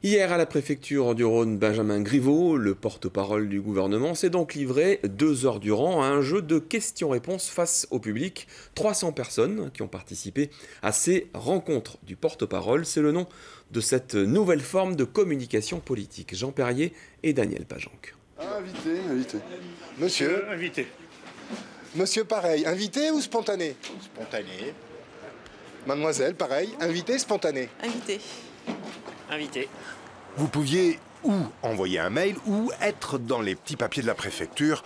Hier, à la préfecture du Rhône, Benjamin Griveaux, le porte-parole du gouvernement, s'est donc livré 2 heures durant à un jeu de questions-réponses face au public. 300 personnes qui ont participé à ces rencontres du porte-parole. C'est le nom de cette nouvelle forme de communication politique. Jean Perrier et Daniel Pajanque. Invité. Monsieur Invité. Monsieur, pareil, invité ou spontané? Spontané. Mademoiselle, pareil, invité, spontané? Invité. Invité. Vous pouviez ou envoyer un mail ou être dans les petits papiers de la préfecture,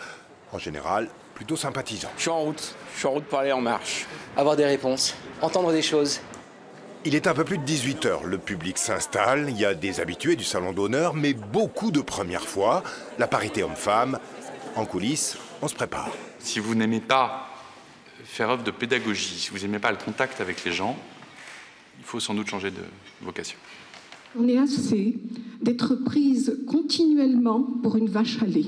en général plutôt sympathisant. Je suis en route pour aller en marche. Avoir des réponses, entendre des choses. Il est un peu plus de 18 h, le public s'installe, il y a des habitués du salon d'honneur, mais beaucoup de premières fois. La parité homme-femme, en coulisses, on se prépare. Si vous n'aimez pas faire œuvre de pédagogie, si vous n'aimez pas le contact avec les gens, il faut sans doute changer de vocation. On est assez d'être prise continuellement pour une vache à lait.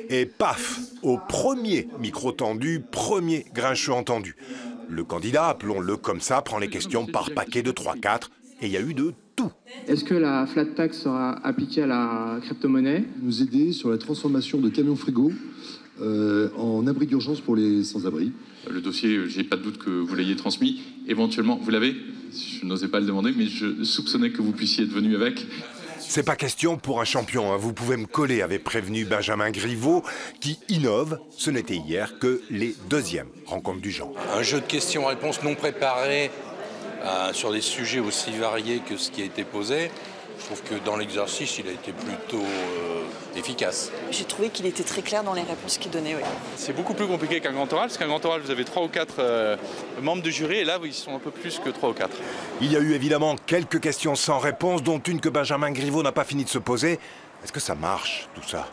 Et paf, au premier micro tendu, premier grincheux entendu. Le candidat, appelons-le comme ça, prend les questions par paquet de 3-4, et il y a eu de tout. Est-ce que la flat tax sera appliquée à la crypto-monnaie? Nous aider sur la transformation de camions frigo en abri d'urgence pour les sans-abri. Le dossier, j'ai pas de doute que vous l'ayez transmis. Éventuellement, vous l'avez? Je n'osais pas le demander, mais je soupçonnais que vous puissiez être venu avec. C'est pas question pour un champion, hein. Vous pouvez me coller, avait prévenu Benjamin Griveaux, qui innove. Ce n'était hier que les 2e rencontres du genre. Un jeu de questions-réponses non préparé sur des sujets aussi variés que ce qui a été posé. Je trouve que dans l'exercice, il a été plutôt efficace. J'ai trouvé qu'il était très clair dans les réponses qu'il donnait, oui. C'est beaucoup plus compliqué qu'un grand oral, parce qu'un grand oral, vous avez 3 ou 4 membres du jury, et là, ils sont un peu plus que 3 ou 4. Il y a eu évidemment quelques questions sans réponse, dont une que Benjamin Griveaux n'a pas fini de se poser. Est-ce que ça marche, tout ça ?